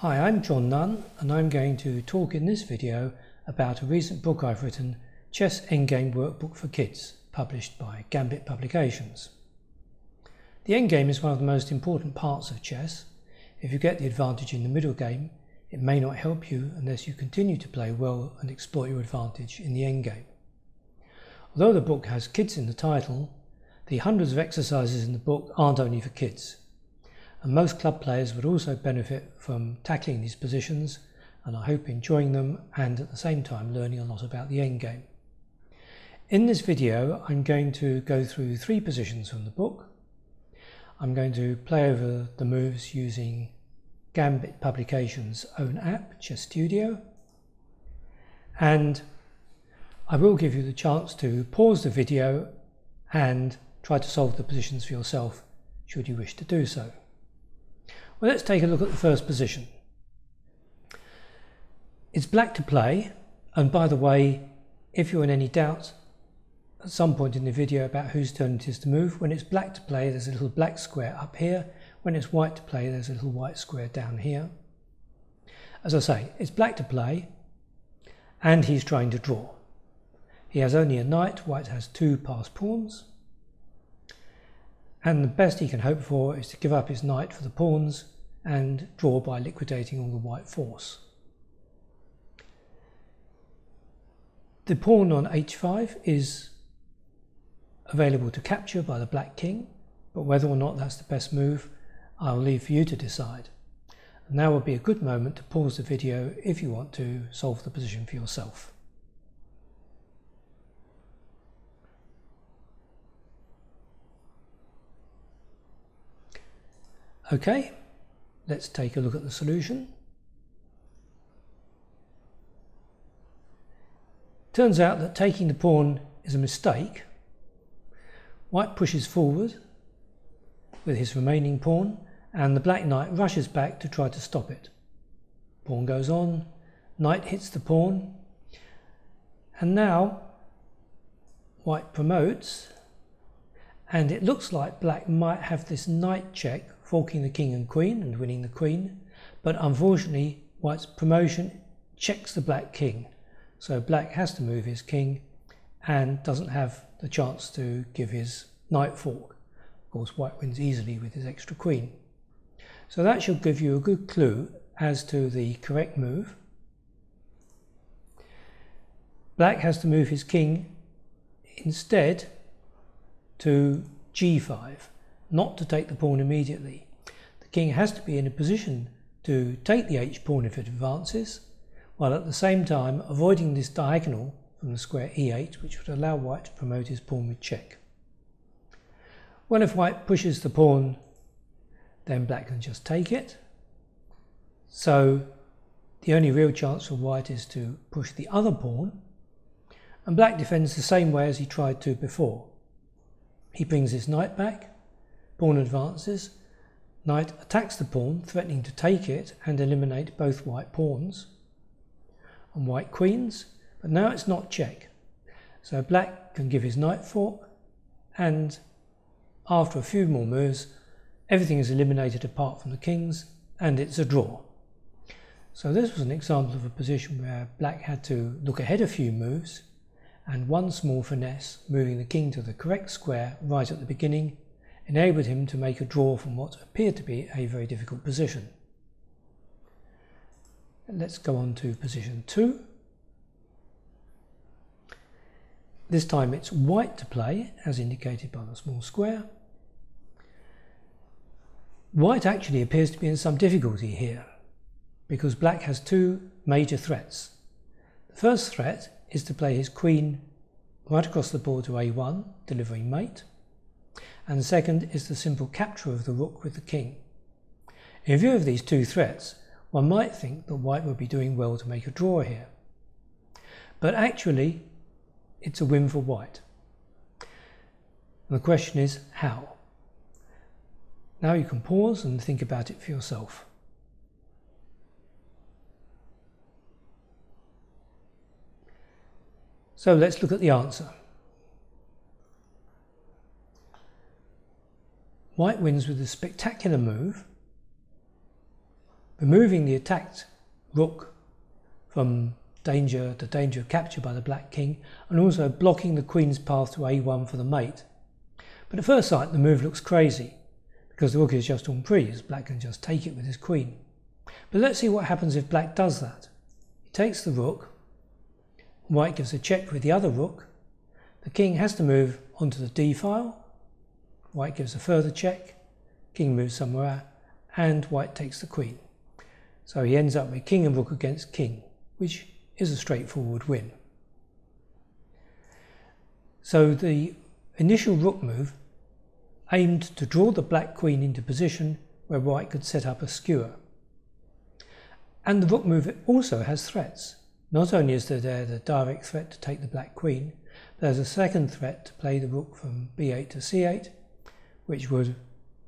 Hi, I'm John Nunn and I'm going to talk in this video about a recent book I've written, Chess Endgame Workbook for Kids, published by Gambit publications. The endgame is one of the most important parts of chess. If you get the advantage in the middle game, it may not help you unless you continue to play well and exploit your advantage in the endgame. Although the book has kids in the title, the hundreds of exercises in the book aren't only for kids. And most club players would also benefit from tackling these positions, and I hope enjoying them and at the same time learning a lot about the endgame. In this video I'm going to go through 3 positions from the book. I'm going to play over the moves using Gambit publications' own app, Chess Studio, and I will give you the chance to pause the video and try to solve the positions for yourself should you wish to do so. Well, let's take a look at the first position. It's black to play, and by the way, if you're in any doubt at some point in the video about whose turn it is to move, when it's black to play there's a little black square up here, when it's white to play there's a little white square down here. As I say, it's black to play and he's trying to draw. He has only a knight, white has 2 passed pawns, and the best he can hope for is to give up his knight for the pawns and draw by liquidating all the white force. The pawn on h5 is available to capture by the black king, but whether or not that's the best move I'll leave for you to decide. And now would be a good moment to pause the video if you want to solve the position for yourself. Okay, let's take a look at the solution. Turns out that taking the pawn is a mistake. White pushes forward with his remaining pawn and the black knight rushes back to try to stop it. Pawn goes on, knight hits the pawn, and now white promotes, and it looks like black might have this knight check, forking the king and queen and winning the queen, but unfortunately white's promotion checks the black king, so black has to move his king and doesn't have the chance to give his knight fork. Of course, white wins easily with his extra queen. So that should give you a good clue as to the correct move. Black has to move his king instead to g5, not to take the pawn immediately. The king has to be in a position to take the h-pawn if it advances, while at the same time avoiding this diagonal from the square e8, which would allow white to promote his pawn with check. Well, if white pushes the pawn, then black can just take it. So the only real chance for white is to push the other pawn, and black defends the same way as he tried to before. He brings his knight back, pawn advances, knight attacks the pawn, threatening to take it and eliminate both white pawns, and white queens, but now it's not check. So black can give his knight fork, and after a few more moves everything is eliminated apart from the kings and it's a draw. So this was an example of a position where black had to look ahead a few moves, and one small finesse, moving the king to the correct square right at the beginning, enabled him to make a draw from what appeared to be a very difficult position. Let's go on to position 2. This time it's white to play, as indicated by the small square. White actually appears to be in some difficulty here, because black has 2 major threats. The first threat is to play his queen right across the board to a1, delivering mate, and the second is the simple capture of the rook with the king. In view of these 2 threats, one might think that white would be doing well to make a draw here, but actually it's a win for white. And the question is how? Now you can pause and think about it for yourself. So let's look at the answer. White wins with a spectacular move, removing the attacked rook from the danger of capture by the black king, and also blocking the queen's path to a1 for the mate. But at first sight the move looks crazy, because the rook is just en prise, black can just take it with his queen. But let's see what happens if black does that. He takes the rook, white gives a check with the other rook, the king has to move onto the d file, white gives a further check, king moves somewhere, and white takes the queen. So he ends up with king and rook against king, which is a straightforward win. So the initial rook move aimed to draw the black queen into position where white could set up a skewer. And the rook move also has threats. Not only is there the direct threat to take the black queen, but there's a second threat to play the rook from b8 to c8, which would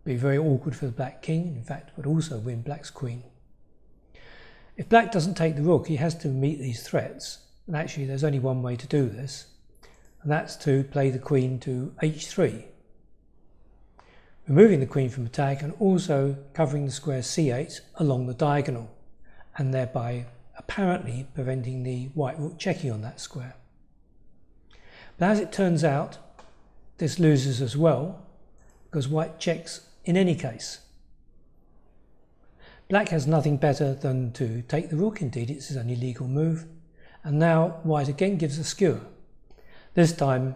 be very awkward for the black king, in fact would also win black's queen. If black doesn't take the rook, he has to meet these threats, and actually there's only one way to do this, and that's to play the queen to h3, removing the queen from attack and also covering the square c8 along the diagonal, and thereby apparently preventing the white rook checking on that square. But as it turns out, this loses as well, because white checks in any case. Black has nothing better than to take the rook, indeed it's his only legal move, and now white again gives a skewer, this time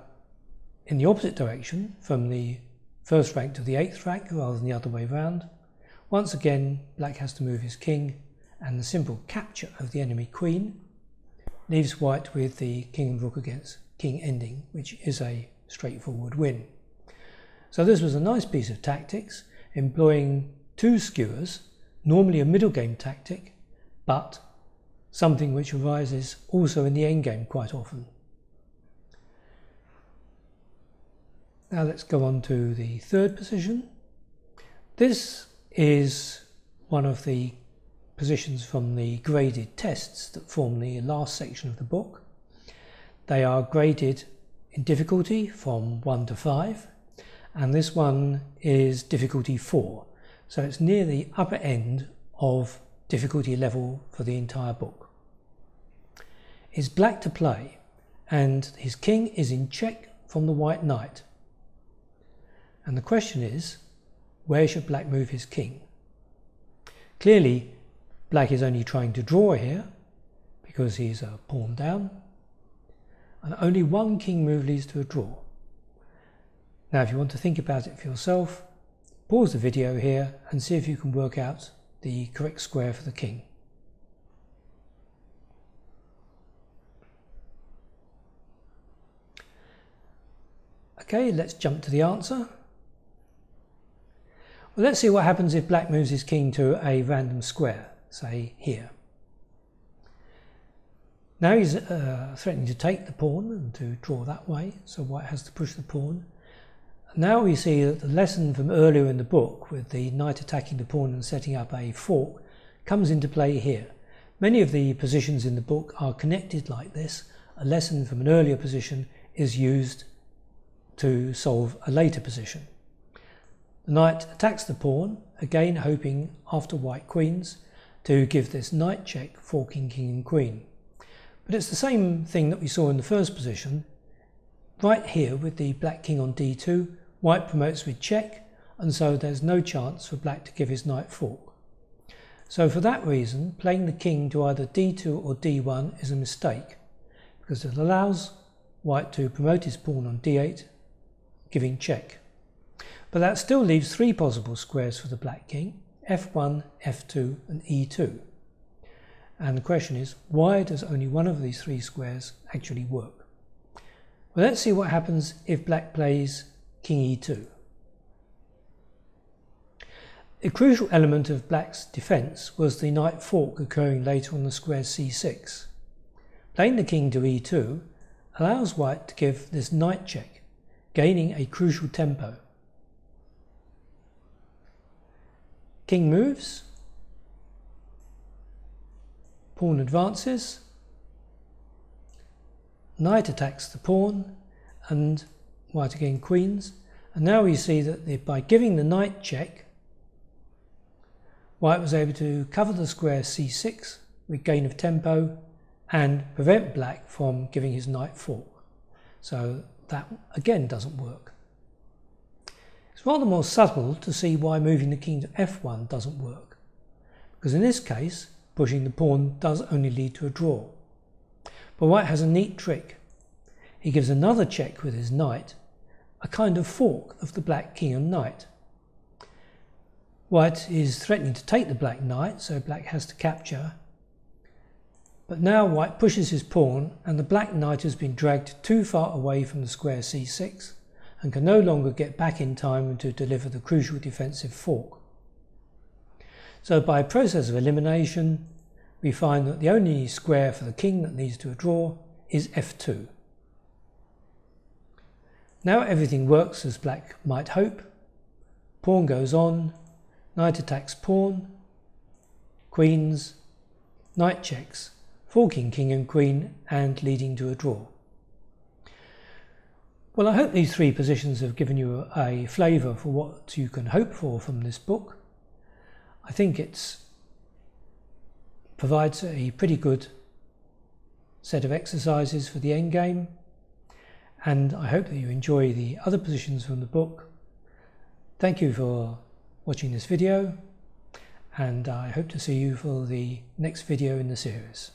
in the opposite direction, from the first rank to the 8th rank rather than the other way round. Once again black has to move his king, and the simple capture of the enemy queen leaves white with the king and rook against king ending, which is a straightforward win. So this was a nice piece of tactics, employing two skewers, normally a middle game tactic, but something which arises also in the endgame quite often. Now let's go on to the third position. This is one of the positions from the graded tests that form the last section of the book. They are graded in difficulty from 1 to 5, and this one is difficulty 4. So it's near the upper end of difficulty level for the entire book. It's black to play, and his king is in check from the white knight. And the question is, where should black move his king? Clearly, black is only trying to draw here, because he's a pawn down, and only one king move leads to a draw. Now if you want to think about it for yourself, pause the video here and see if you can work out the correct square for the king. Okay, let's jump to the answer. Well, let's see what happens if black moves his king to a random square, say here. Now he's threatening to take the pawn and to draw that way, so white has to push the pawn. Now we see that the lesson from earlier in the book, with the knight attacking the pawn and setting up a fork, comes into play here. Many of the positions in the book are connected like this. A lesson from an earlier position is used to solve a later position. The knight attacks the pawn, again hoping after white queens to give this knight check, forking king and queen. But it's the same thing that we saw in the first position. Right here with the black king on d2, white promotes with check, and so there's no chance for black to give his knight fork. So for that reason, playing the king to either d2 or d1 is a mistake, because it allows white to promote his pawn on d8, giving check. But that still leaves three possible squares for the black king, f1, f2 and e2. And the question is, why does only one of these three squares actually work? Well, let's see what happens if black plays king e2. A crucial element of black's defence was the knight fork occurring later on the square c6. Playing the king to e2 allows white to give this knight check, gaining a crucial tempo. King moves, pawn advances, knight attacks the pawn, and white again queens. And now we see that by giving the knight check, White was able to cover the square c6 with gain of tempo and prevent black from giving his knight fork. So that again doesn't work. It's rather more subtle to see why moving the king to f1 doesn't work, because in this case pushing the pawn does only lead to a draw. But White has a neat trick. He gives another check with his knight, a kind of fork of the black king and knight. White is threatening to take the black knight, so black has to capture. But now White pushes his pawn and the black knight has been dragged too far away from the square c6 and can no longer get back in time to deliver the crucial defensive fork. So by a process of elimination, we find that the only square for the king that leads to a draw is f2. Now everything works as black might hope. Pawn goes on, knight attacks pawn, queens, knight checks, forking king and queen and leading to a draw. Well, I hope these three positions have given you a flavour for what you can hope for from this book. I think it provides a pretty good set of exercises for the endgame, and I hope that you enjoy the other positions from the book. Thank you for watching this video, and I hope to see you for the next video in the series.